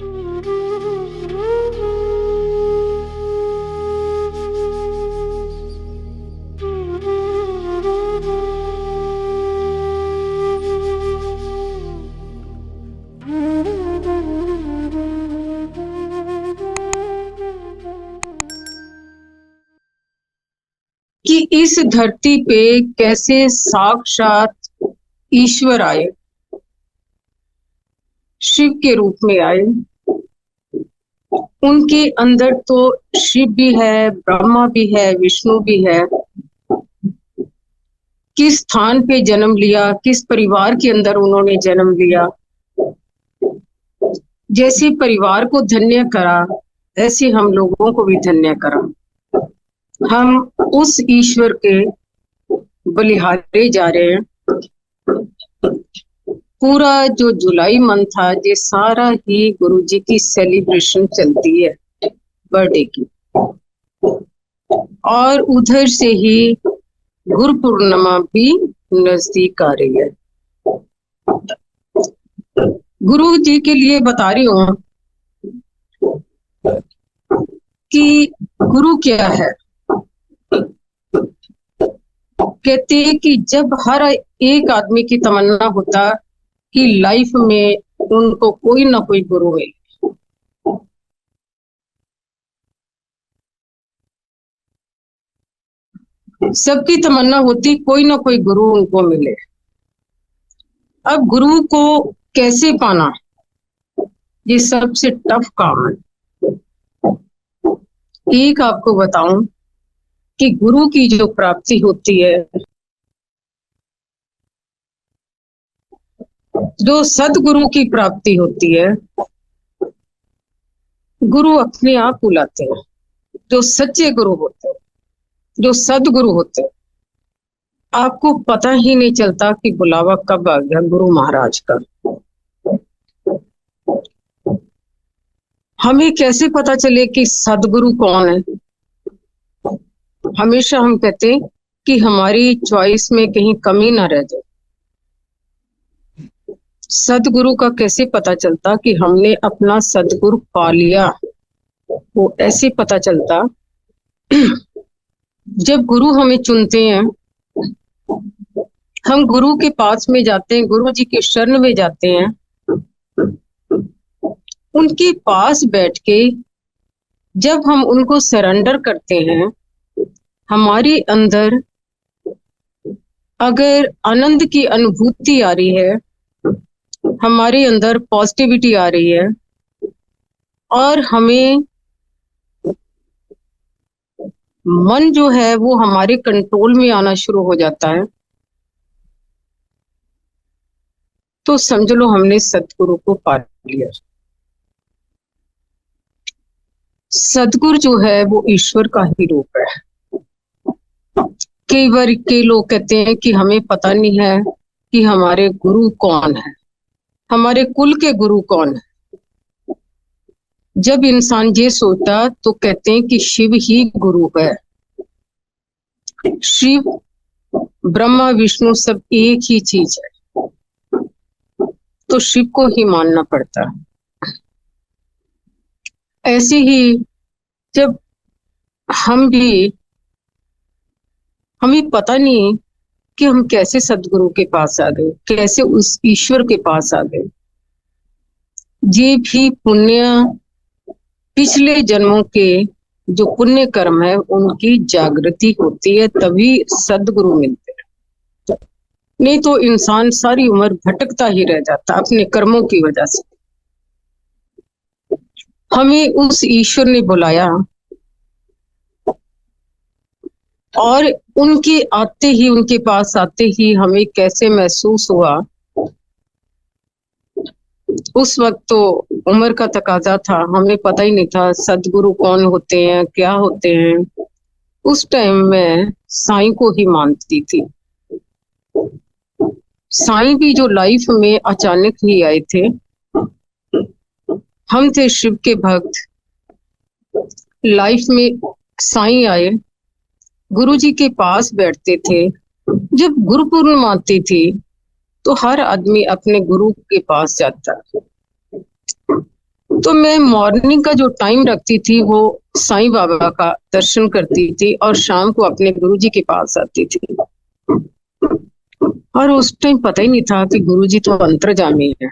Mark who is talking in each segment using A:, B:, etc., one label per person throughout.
A: कि इस धरती पे कैसे साक्षात ईश्वर आए, शिव के रूप में आए। उनके अंदर तो शिव भी है, ब्रह्मा भी है, विष्णु भी है। किस स्थान पे जन्म लिया, किस परिवार के अंदर उन्होंने जन्म लिया, जैसे परिवार को धन्य करा ऐसे हम लोगों को भी धन्य करा। हम उस ईश्वर के बलिहारे जा रहे हैं। पूरा जो जुलाई मंथ था, ये सारा ही गुरु जी की सेलिब्रेशन चलती है बर्थडे की, और उधर से ही गुरु पूर्णिमा भी नजदीक आ रही है। गुरु जी के लिए बता रही हूँ कि गुरु क्या है। कहते हैं कि जब हर एक आदमी की तमन्ना होता कि लाइफ में उनको कोई ना कोई गुरु मिले, सबकी तमन्ना होती कोई ना कोई गुरु उनको मिले। अब गुरु को कैसे पाना, ये सबसे टफ काम है। एक आपको बताऊं कि गुरु की जो प्राप्ति होती है, जो सदगुरु की प्राप्ति होती है, गुरु अपने आप बुलाते हैं। जो सच्चे गुरु होते हैं, जो सदगुरु होते हैं, आपको पता ही नहीं चलता कि बुलावा कब आ गया गुरु महाराज का। हमें कैसे पता चले कि सदगुरु कौन है? हमेशा हम कहते हैं कि हमारी चॉइस में कहीं कमी ना रह जाए। सदगुरु का कैसे पता चलता कि हमने अपना सदगुरु पा लिया? वो ऐसे पता चलता जब गुरु हमें चुनते हैं, हम गुरु के पास में जाते हैं, गुरु जी के शरण में जाते हैं, उनके पास बैठ के जब हम उनको सरेंडर करते हैं, हमारे अंदर अगर आनंद की अनुभूति आ रही है, हमारे अंदर पॉजिटिविटी आ रही है, और हमें मन जो है वो हमारे कंट्रोल में आना शुरू हो जाता है, तो समझ लो हमने सतगुरु को पा लिया। सतगुरु जो है वो ईश्वर का ही रूप है। कई बार के लोग कहते हैं कि हमें पता नहीं है कि हमारे गुरु कौन है, हमारे कुल के गुरु कौन है। जब इंसान ये सोचता तो कहते हैं कि शिव ही गुरु है। शिव, ब्रह्मा, विष्णु सब एक ही चीज है, तो शिव को ही मानना पड़ता है। ऐसे ही जब हमें पता नहीं कि हम कैसे सदगुरु के पास आ गए, कैसे उस ईश्वर के पास आ गए। ये भी पुण्य, पिछले जन्मों के जो पुण्य कर्म है उनकी जागृति होती है, तभी सदगुरु मिलते हैं। नहीं तो इंसान सारी उम्र भटकता ही रह जाता अपने कर्मों की वजह से। हमें उस ईश्वर ने बुलाया, और उनके आते ही, उनके पास आते ही हमें कैसे महसूस हुआ। उस वक्त तो उम्र का तकाजा था, हमें पता ही नहीं था सदगुरु कौन होते हैं, क्या होते हैं। उस टाइम मैं साईं को ही मानती थी। साईं भी जो लाइफ में अचानक ही आए थे। हम थे शिव के भक्त, लाइफ में साईं आए, गुरु जी के पास बैठते थे। जब गुरु पूर्णिमा आती थी तो हर आदमी अपने गुरु के पास जाता। तो मैं मॉर्निंग का जो टाइम रखती थी वो साईं बाबा का दर्शन करती थी और शाम को अपने गुरुजी के पास आती थी। और उस टाइम पता ही नहीं था कि गुरुजी तो अंतर्जामी है।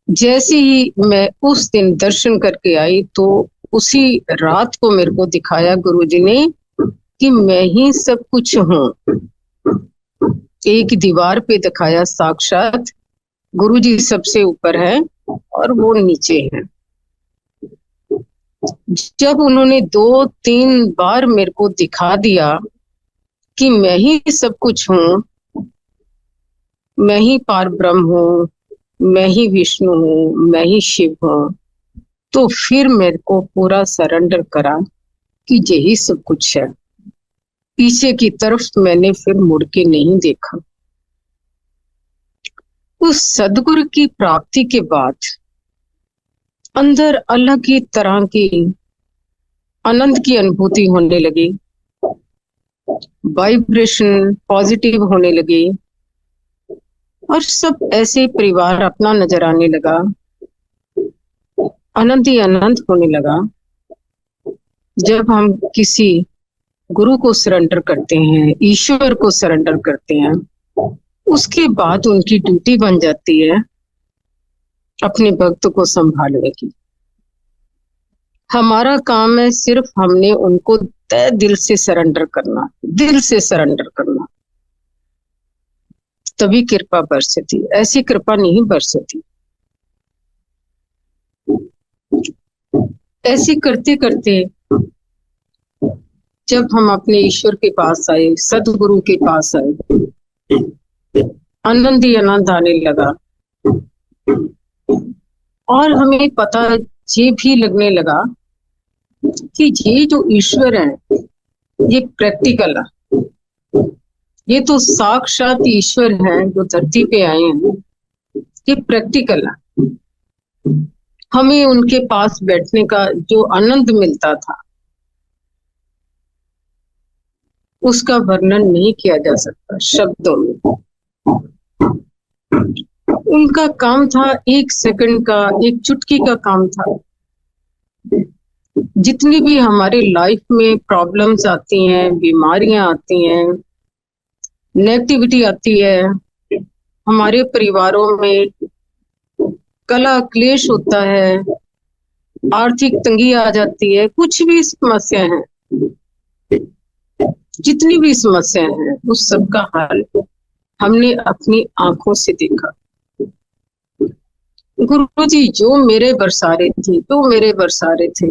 A: जैसे ही मैं उस दिन दर्शन करके आई तो उसी रात को मेरे को दिखाया गुरुजी ने कि मैं ही सब कुछ हूँ। एक दीवार पे दिखाया साक्षात गुरुजी सबसे ऊपर है और वो नीचे है। जब उन्होंने 2-3 बार मेरे को दिखा दिया कि मैं ही सब कुछ हूँ, मैं ही पार ब्रह्म हूँ, मैं ही विष्णु हूँ, मैं ही शिव हूँ, तो फिर मेरे को पूरा सरेंडर करा कि यही सब कुछ है। पीछे की तरफ मैंने फिर मुड़ के नहीं देखा। उस सदगुरु की प्राप्ति के बाद अंदर अलग ही तरह की आनंद की अनुभूति होने लगी, वाइब्रेशन पॉजिटिव होने लगी और सब ऐसे परिवार अपना नजर आने लगा। आनंद ही आनंद होने लगा। जब हम किसी गुरु को सरेंडर करते हैं, ईश्वर को सरेंडर करते हैं, उसके बाद उनकी ड्यूटी बन जाती है अपने भक्त को संभालने की। हमारा काम है सिर्फ हमने उनको तय दिल से सरेंडर करना, दिल से सरेंडर करना, तभी कृपा बरसती। ऐसी कृपा नहीं बरसती। ऐसे करते करते जब हम अपने ईश्वर के पास आए, सदगुरु के पास आए, आनंद ही आनंद आने लगा और हमें पता ये भी लगने लगा कि ये जो ईश्वर है ये प्रैक्टिकल है। ये तो साक्षात ईश्वर है जो धरती पे आए हैं, ये प्रैक्टिकल है। हमें उनके पास बैठने का जो आनंद मिलता था उसका वर्णन नहीं किया जा सकता शब्दों में। उनका काम था 1 सेकंड का, एक चुटकी का काम था। जितनी भी हमारे लाइफ में प्रॉब्लम्स आती हैं, बीमारियां आती हैं, नेगेटिविटी आती है, हमारे परिवारों में कलह क्लेश होता है, आर्थिक तंगी आ जाती है, कुछ भी समस्या है, जितनी भी समस्याएं हैं उस सब का हल हमने अपनी आंखों से देखा। गुरुजी जो मेरे बरसारे थे, तो मेरे बरसारे थे,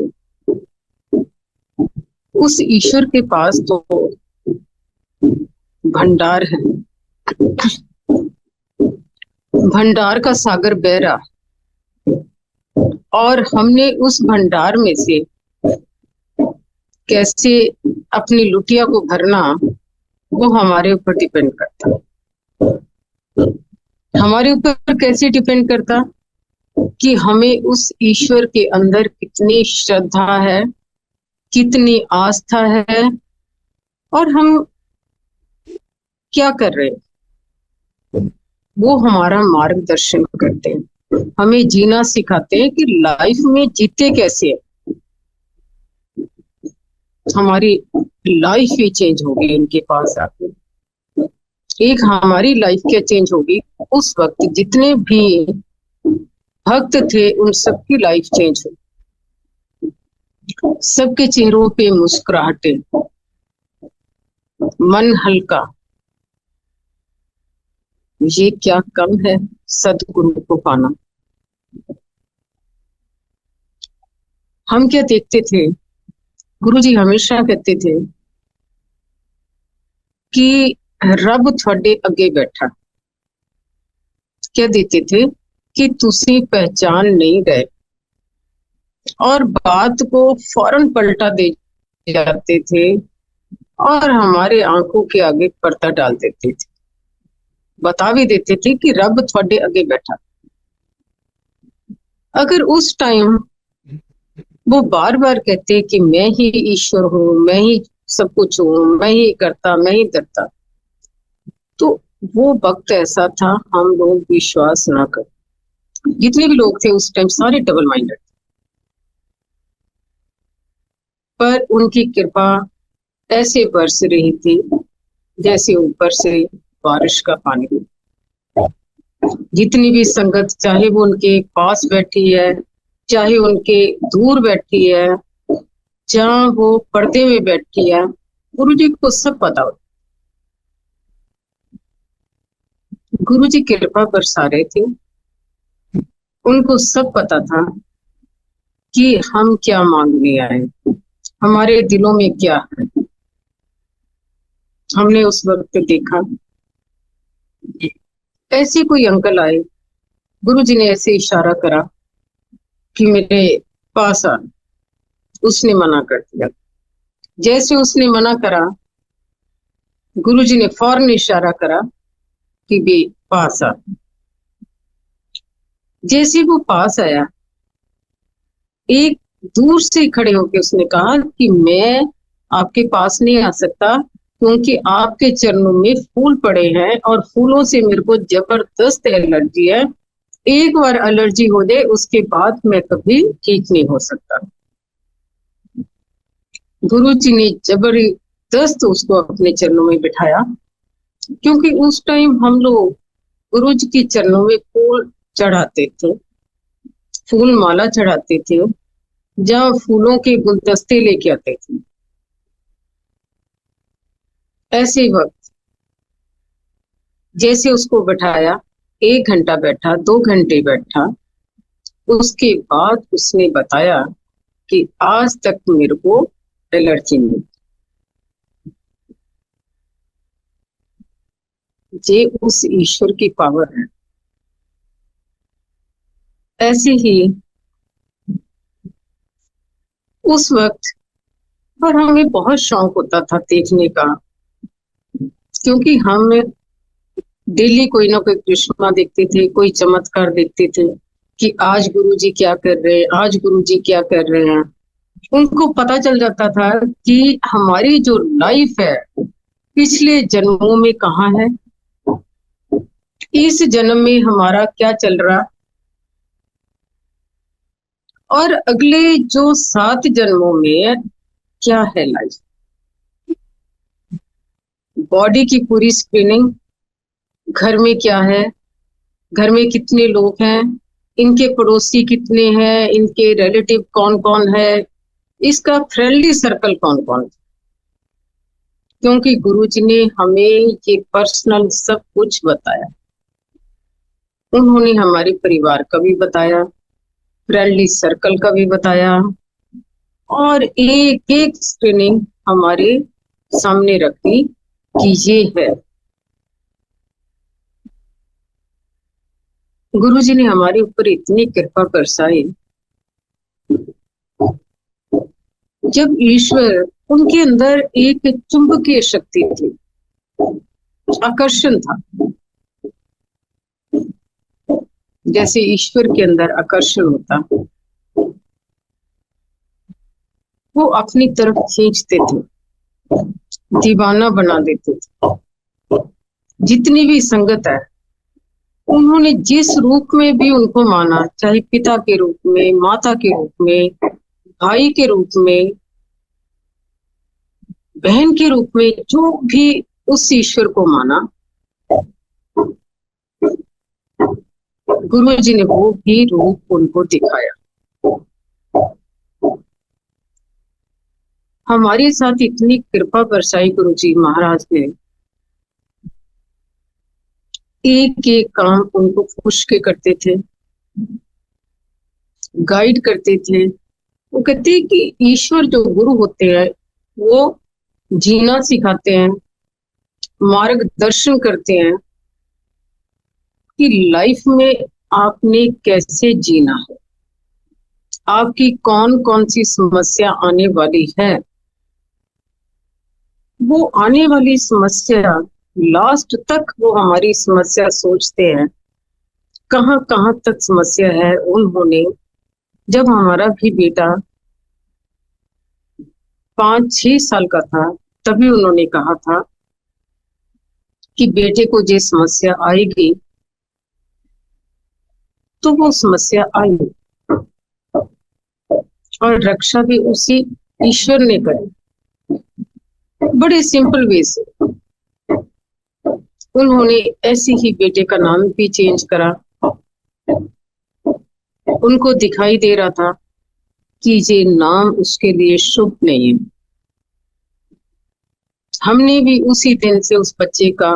A: उस ईश्वर के पास तो भंडार है, भंडार का सागर बह रहा और हमने उस भंडार में से कैसे अपनी लुटिया को भरना वो हमारे ऊपर डिपेंड करता। हमारे ऊपर कैसे डिपेंड करता कि हमें उस ईश्वर के अंदर कितनी श्रद्धा है, कितनी आस्था है और हम क्या कर रहे हैं। वो हमारा मार्गदर्शन करते हैं, हमें जीना सिखाते हैं कि लाइफ में जीते कैसे है। हमारी लाइफ ही चेंज होगी इनके पास आके। एक हमारी लाइफ क्या चेंज होगी, उस वक्त जितने भी भक्त थे उन सबकी लाइफ चेंज हुई। सबके चेहरों पे मुस्कुराहटे, मन हल्का। ये क्या कम है सदगुरु को पाना। हम क्या देखते थे, गुरुजी हमेशा कहते थे कि रब थोड़े अगे बैठा। क्या देते थे कि तुसी पहचान नहीं गए और बात को फौरन पलटा दे जाते थे और हमारे आंखों के आगे पर्दा डाल देते थे। बता भी देते थे कि रब थोड़े अगे बैठा। अगर उस टाइम वो बार बार कहते कि मैं ही ईश्वर हूँ, मैं ही सब कुछ हूँ, मैं ही करता, मैं ही करता, तो वो वक्त ऐसा था हम लोग विश्वास ना कर। जितने भी लोग थे उस टाइम सारे डबल माइंडेड, पर उनकी कृपा ऐसे बरस रही थी जैसे ऊपर से बारिश का पानी। जितनी भी संगत, चाहे वो उनके पास बैठी है, चाहे उनके दूर बैठी है, जहाँ वो पर्दे में बैठी है, गुरु जी को सब पता होता। गुरु जी कृपा बरसा रहे थे, उनको सब पता था कि हम क्या मांगने आए, हमारे दिलों में क्या है। हमने उस वक्त देखा, ऐसे कोई अंकल आए, गुरु जी ने ऐसे इशारा करा कि मेरे पास आ। उसने मना कर दिया। जैसे उसने मना करा, गुरु जी ने फौरन इशारा करा कि बे पास आ। जैसे वो पास आया, एक दूर से खड़े होकर उसने कहा कि मैं आपके पास नहीं आ सकता, क्योंकि आपके चरणों में फूल पड़े हैं और फूलों से मेरे को जबरदस्त एलर्जी है। एक बार एलर्जी हो जाए उसके बाद मैं कभी ठीक नहीं हो सकता। गुरु जी ने जबरदस्त उसको अपने चरणों में बिठाया, क्योंकि उस टाइम हम लोग गुरु जी के चरणों में फूल चढ़ाते थे, फूल माला चढ़ाते थे, जहाँ फूलों के गुलदस्ते लेके आते थे। ऐसे वक्त जैसे उसको बैठाया, 1 घंटा बैठा, 2 घंटे बैठा, उसके बाद उसने बताया कि आज तक मेरे को एलर्जी नहीं। ये उस ईश्वर की पावर है। ऐसे ही उस वक्त पर हमें बहुत शौक होता था देखने का, क्योंकि हम डेली कोई ना कोई करिश्मा देखते थे, कोई चमत्कार देखते थे कि आज गुरुजी क्या कर रहे हैं, आज गुरुजी क्या कर रहे हैं। उनको पता चल जाता था कि हमारी जो लाइफ है पिछले जन्मों में कहाँ है, इस जन्म में हमारा क्या चल रहा, और अगले जो 7 जन्मों में क्या है लाइफ। बॉडी की पूरी स्क्रीनिंग, घर में क्या है, घर में कितने लोग हैं, इनके पड़ोसी कितने हैं, इनके रिलेटिव कौन कौन है, इसका फ्रेंडली सर्कल कौन कौन है। क्योंकि गुरुजी ने हमें ये पर्सनल सब कुछ बताया। उन्होंने हमारे परिवार का भी बताया, फ्रेंडली सर्कल का भी बताया, और एक एक स्क्रीनिंग हमारे सामने रखी कि ये है। गुरुजी ने हमारे ऊपर इतनी कृपा बरसाई। जब ईश्वर, उनके अंदर एक चुंबकीय शक्ति थी, आकर्षण था। जैसे ईश्वर के अंदर आकर्षण होता, वो अपनी तरफ खींचते थे, दीवाना बना देते थे। जितनी भी संगत है, उन्होंने जिस रूप में भी उनको माना, चाहे पिता के रूप में, माता के रूप में, भाई के रूप में, बहन के रूप में, जो भी उस ईश्वर को माना, गुरु जी ने वो भी रूप उनको दिखाया। हमारे साथ इतनी कृपा बरसाई गुरु जी महाराज ने, एक एक काम उनको पूछ के करते थे, गाइड करते थे। वो कहते हैं कि ईश्वर जो गुरु होते हैं वो जीना सिखाते हैं, मार्गदर्शन करते हैं कि लाइफ में आपने कैसे जीना है, आपकी कौन कौन सी समस्या आने वाली है। वो आने वाली समस्या लास्ट तक वो हमारी समस्या सोचते हैं, कहाँ कहाँ तक समस्या है। उन्होंने, जब हमारा भी बेटा 5-6 साल का था, तभी उन्होंने कहा था कि बेटे को ये समस्या आएगी, तो वो समस्या आई और रक्षा भी उसी ईश्वर ने करी, बड़े सिंपल वे से। उन्होंने ऐसे ही बेटे का नाम भी चेंज करा। उनको दिखाई दे रहा था कि ये नाम उसके लिए शुभ नहीं है। हमने भी उसी दिन से उस बच्चे का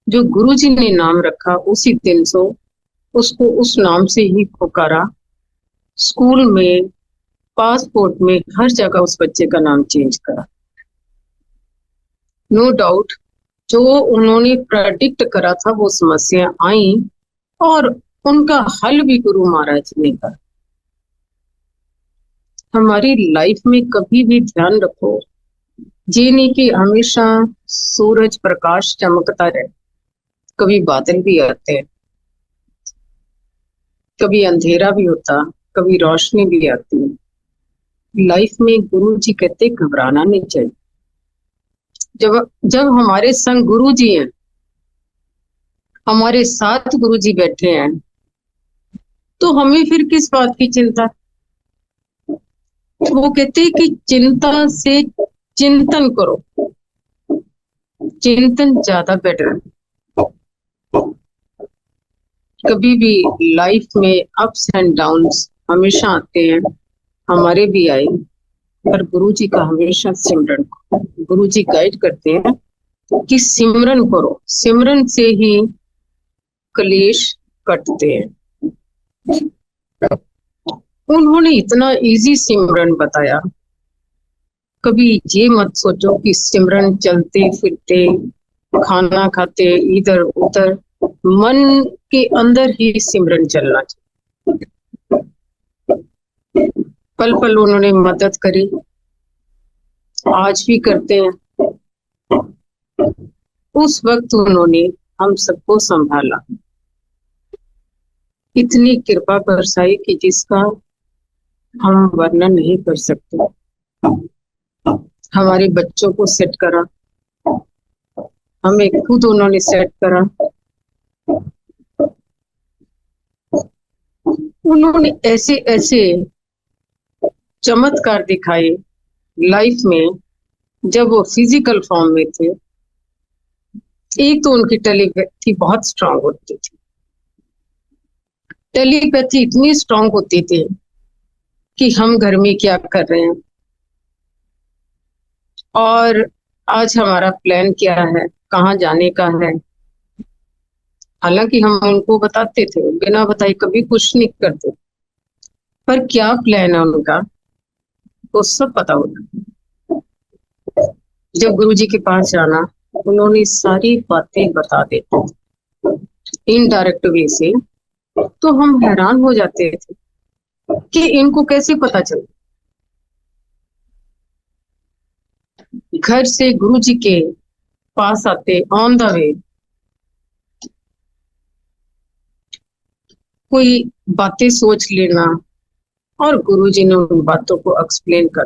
A: जो गुरुजी ने नाम रखा, उसी दिन से उसको उस नाम से ही पुकारा। स्कूल में, पासपोर्ट में, हर जगह उस बच्चे का नाम चेंज करा। नो डाउट जो उन्होंने प्रेडिक्ट करा था वो समस्या आई और उनका हल भी गुरु महाराज ने करा। हमारी लाइफ में कभी भी ध्यान रखो, ये नहीं कि हमेशा सूरज प्रकाश चमकता रहे। कभी बादल भी आते हैं, कभी अंधेरा भी होता, कभी रोशनी भी आती है। लाइफ में गुरु जी कहते घबराना नहीं चाहिए। जब जब हमारे संग गुरु जी हैं, हमारे साथ गुरु जी बैठे हैं, तो हमें फिर किस बात की चिंता। वो कहते हैं कि चिंता से चिंतन करो, चिंतन ज्यादा बेटर है। कभी भी लाइफ में अप्स एंड डाउन्स हमेशा आते हैं, हमारे भी आए, पर गुरु जी का हमेशा सिमरन करो। गुरु जी गाइड करते हैं कि सिमरन करो, सिमरन से ही क्लेश कटते हैं। उन्होंने इतना इजी सिमरन बताया। कभी ये मत सोचो कि सिमरन चलते फिरते, खाना खाते, इधर उधर, मन के अंदर ही सिमरन चलना चाहिए। पल पल उन्होंने मदद करी, आज भी करते हैं। उस वक्त उन्होंने हम सबको संभाला, इतनी कृपा बरसाई कि जिसका हम वर्णन नहीं कर सकते। हमारे बच्चों को सेट करा, हमें खुद उन्होंने सेट करा। उन्होंने ऐसे ऐसे चमत्कार दिखाए लाइफ में जब वो फिजिकल फॉर्म में थे। एक तो उनकी टेलीपैथी बहुत स्ट्रांग होती थी। टेलीपैथी इतनी स्ट्रांग होती थी कि हम घर में क्या कर रहे हैं और आज हमारा प्लान क्या है, कहाँ जाने का है। हालांकि हम उनको बताते थे, बिना बताए कभी कुछ नहीं करते, पर क्या प्लान है उनका वो सब पता होता। जब गुरु जी के पास जाना, उन्होंने सारी बातें बता देते इनडायरेक्ट वे से, तो हम हैरान हो जाते थे कि इनको कैसे पता चला। घर से गुरु जी के पास आते, ऑन द वे कोई बातें सोच लेना और गुरु जी ने उन बातों को एक्सप्लेन कर।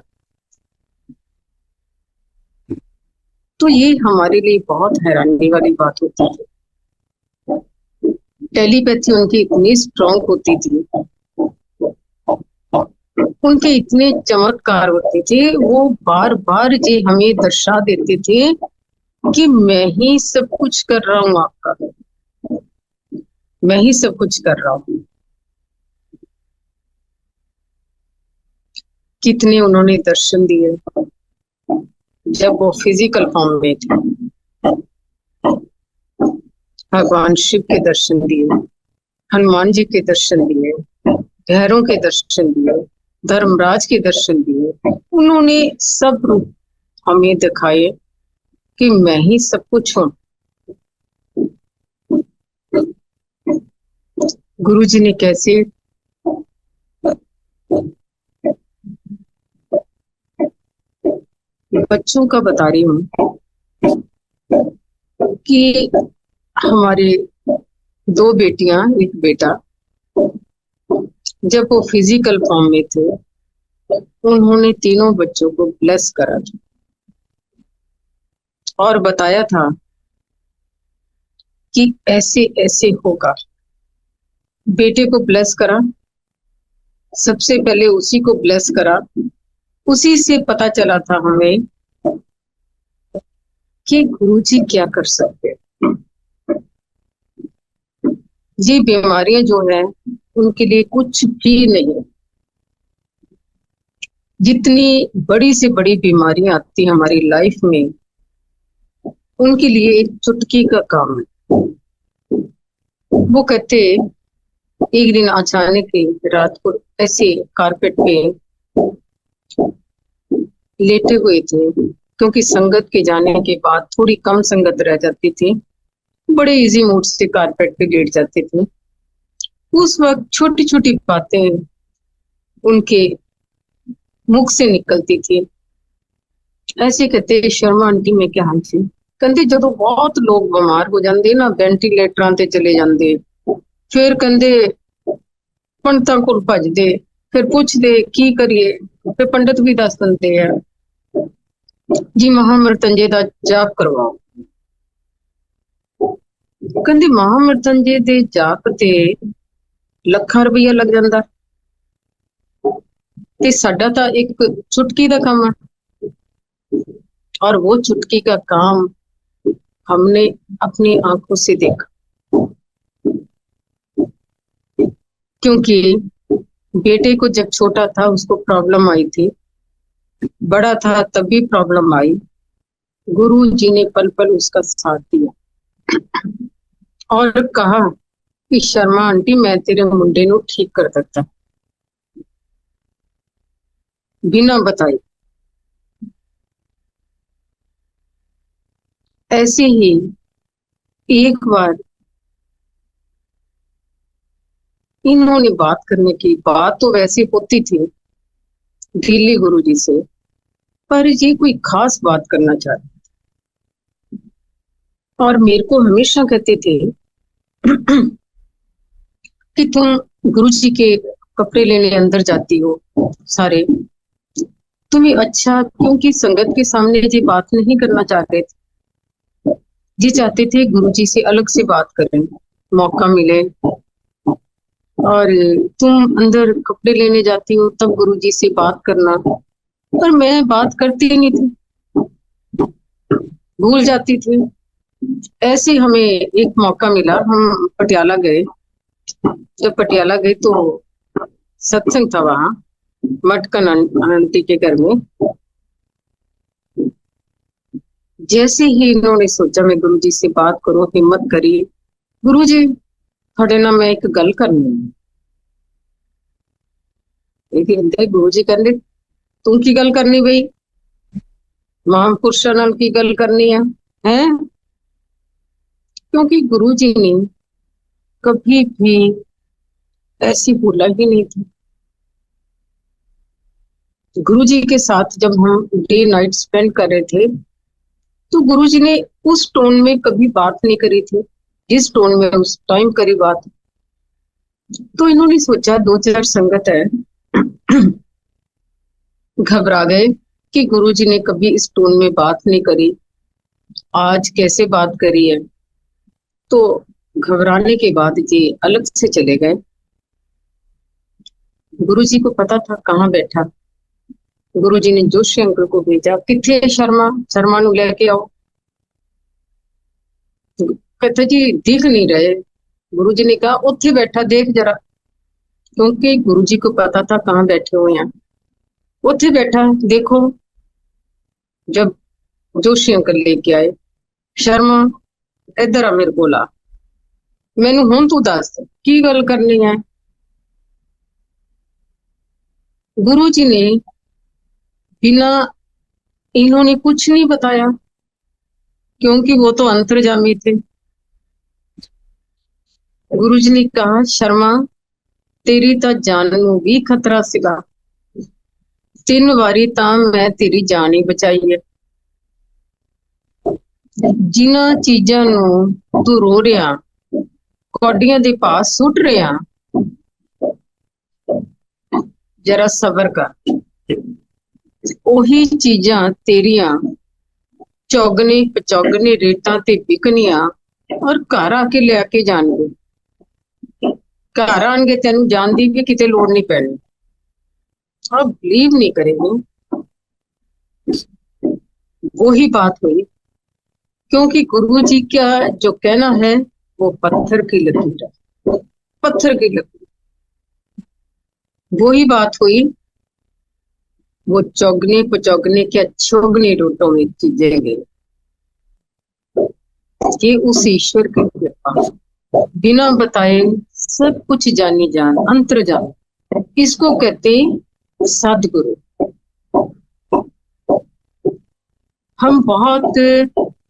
A: तो ये हमारे लिए बहुत हैरानी वाली बात होती थी। टेलीपैथी उनकी इतनी स्ट्रांग होती थी, उनके इतने चमत्कार होते थे, वो बार बार ये हमें दर्शा देते थे कि मैं ही सब कुछ कर रहा हूँ, आपका मैं ही सब कुछ कर रहा हूँ। कितने उन्होंने दर्शन दिए जब वो फिजिकल फॉर्म में थे। भगवान शिव के दर्शन दिए, हनुमान जी के दर्शन दिए, भैरों के दर्शन दिए, धर्मराज के दर्शन दिए। उन्होंने सब रूप हमें दिखाए कि मैं ही सब कुछ हूँ। गुरु जी ने कैसे बच्चों का बता रही हूँ कि हमारे दो बेटियां, एक बेटा, जब वो फिजिकल फॉर्म में थे, उन्होंने तीनों बच्चों को ब्लेस करा था और बताया था कि ऐसे ऐसे होगा। बेटे को ब्लेस करा, सबसे पहले उसी को ब्लेस करा। उसी से पता चला था हमें कि गुरुजी क्या कर सकते हैं। ये बीमारियां जो है उनके लिए कुछ भी नहीं। जितनी बड़ी से बड़ी बीमारियां आती हमारी लाइफ में, उनके लिए एक चुटकी का काम है। वो कहते एक दिन अचानक रात को ऐसे कारपेट पे लेटे हुए थे, क्योंकि संगत के जाने के बाद थोड़ी कम संगत रह जाती थी, बड़े इजी मूड से कारपेट पे लेट जाते थे। उस वक्त छोटी छोटी बातें उनके मुख से निकलती थी। ऐसे कहते, शर्मा आंटी मैं क्या हाल सी, कहते ਜਦੋਂ बहुत लोग बीमार हो जाते ना, वेंटिलेटरां ते चले जाते, फिर कहते पंडितां कोल भजदे, फिर पूछदे की करिए, फिर पंडित भी दस दिंदे है जी महामृतंजय दा जाप करवाओ। कहते महामृतंजय दे जाप ते ਲੱਖਾਂ रुपया लग जाता, ते साडा तां एक चुटकी का काम है। और वो चुटकी का काम हमने अपनी आंखों से देखा, क्योंकि बेटे को जब छोटा था उसको प्रॉब्लम आई थी, बड़ा था तब भी प्रॉब्लम आई। गुरु जी ने पल पल उसका साथ दिया और कहा कि शर्मा आंटी मैं तेरे मुंडे नू ठीक कर सकता, बिना बताए। ऐसे ही एक बार इन्होंने बात करने की, बात तो वैसे होती थी ढीली गुरु जी से, पर ये कोई खास बात करना चाहते और मेरे को हमेशा कहते थे कि तुम गुरु जी के कपड़े लेने अंदर जाती हो सारे, तुम्हें अच्छा, क्योंकि संगत के सामने ये बात नहीं करना चाहते थे, जी चाहते थे गुरु जी से अलग से बात करें, मौका मिले। और तुम अंदर कपड़े लेने जाती हो तब गुरु जी से बात करना, पर मैं बात करती नहीं थी, भूल जाती थी। ऐसे हमें एक मौका मिला, हम पटियाला गए। जब पटियाला गए तो सत्संग था वहां मटकन आंटी के घर में। जैसे ही इन्होंने सोचा मैं गुरु जी से बात करूं, हिम्मत करी, गुरु जी थोड़े ना मैं एक गल करनी है। गुरु जी कहते तू की गल करनी बई, महापुरुषों नाल की गल करनी है, हैं? क्योंकि गुरु जी ने कभी भी ऐसी बोला ही नहीं थी। गुरु जी के साथ जब हम डे नाइट स्पेंड कर रहे थे तो गुरु जी ने उस टोन में कभी बात नहीं करी थी जिस टोन में उस टाइम करी बात। तो इन्होंने सोचा दो चार संगत है, घबरा गए कि गुरु जी ने कभी इस टोन में बात नहीं करी, आज कैसे बात करी है। तो घबराने के बाद ये अलग से चले गए। गुरु जी को पता था कहाँ बैठा। गुरु जी ने जोशी अंकल को भेजा, किथे शर्मा, शर्मा नु लेके आओ। कहते जी दिख नहीं रहे। गुरु जी ने कहा उत्थे बैठा देख जरा, क्योंकि गुरु जी को पता था कहाँ बैठे हुए हैं। उत्थे बैठा देखो। जब जोशी अंकल लेके आए, शर्मा इधर आ मेरे को ला, मैनू हुण तू दस की गल करनी है। गुरु जी ने बिना, इन्होंने कुछ नहीं बताया क्योंकि वो तो अंतर्जामी थे। गुरु जी ने कहा शर्मा तेरी तो जान नू भी खतरा सीगा, 3 वारी तां मैं तेरी जान ही बचाई है। जिन्हां चीजां नू तू रो रहा, कौडियां दे पास सुट रहा, जरा सबर कर। ओही चीजां तेरियां चौगने पचौगने रेटां ते बिकनियां और घर आके ले आके जाणगे। घर आएंगे तेन जान दी भी किते लोड़ नहीं पैनी। आप बिलीव नहीं करेंगे, वही बात हुई, क्योंकि गुरु जी का जो कहना है वो पत्थर की लकीर है, पत्थर की लकीर। वही बात हुई, वो चौगने पचौगने के छोगने रोटों में चीजें गई। ये उस ईश्वर की कृपा, बिना बताए सब कुछ जानी जान, अंतर जान, इसको कहते सदगुरु। हम बहुत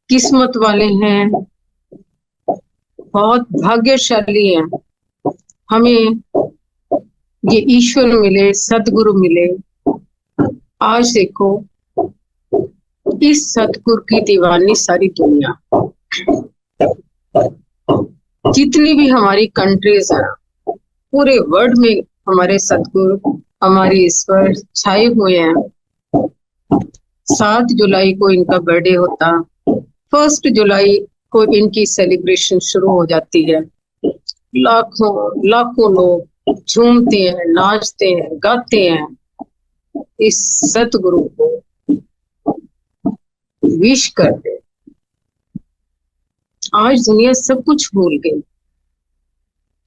A: किस्मत वाले हैं, बहुत भाग्यशाली हैं, हमें ये ईश्वर मिले, सदगुरु मिले। आज देखो इस सतगुरु की दीवानी सारी दुनिया, जितनी भी हमारी कंट्रीज हैं, पूरे वर्ल्ड में हमारे सतगुरु, हमारे ईश्वर छाए हुए हैं। 7 जुलाई को इनका बर्थडे होता, 1 जुलाई को इनकी सेलिब्रेशन शुरू हो जाती है। लाखों लाखों लोग झूमते हैं, नाचते हैं, गाते हैं, इस सतगुरु को विश करते। आज दुनिया सब कुछ भूल गई,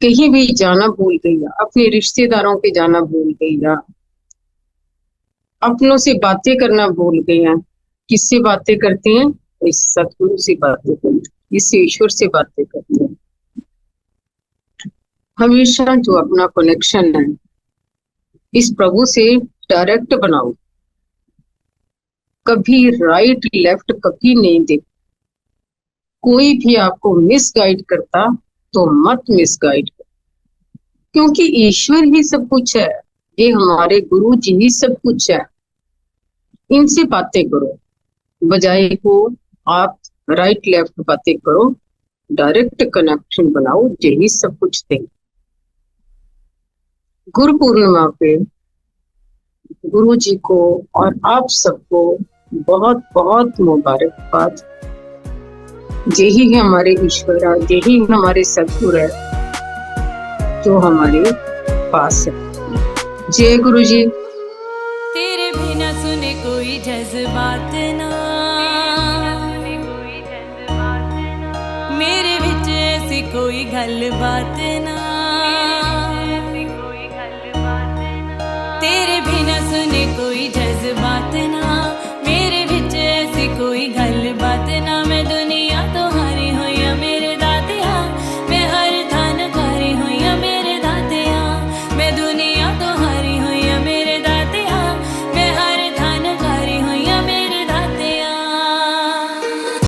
A: कहीं भी जाना भूल गई, अपने रिश्तेदारों के जाना भूल गई, अपनों से बातें करना भूल गई हैं। किससे बातें करते हैं? इस सतगुरु से बातें करते हैं, इस ईश्वर से बातें करते हैं। हमेशा जो अपना कनेक्शन है इस प्रभु से डायरेक्ट बनाओ, कभी राइट लेफ्ट कभी नहीं दे। कोई भी आपको मिसगाइड करता तो मत मिसगाइड करो, क्योंकि ईश्वर ही सब कुछ है, ये हमारे गुरु जी ही सब कुछ है। इनसे बातें करो, बजाय को आप राइट लेफ्ट बातें करो, डायरेक्ट कनेक्शन बनाओ, यही सब कुछ देंगे। गुरु पूर्णिमा पे गुरु जी को और आप सबको बहुत बहुत मुबारकबाद। यही है हमारे ईश्वर, यही हमारे सतगुरु है जो हमारे पास है। जय गुरु जी।
B: तेरे बिना सुने कोई जज्बात ना, मेरे विच ऐसी कोई गल बात ना।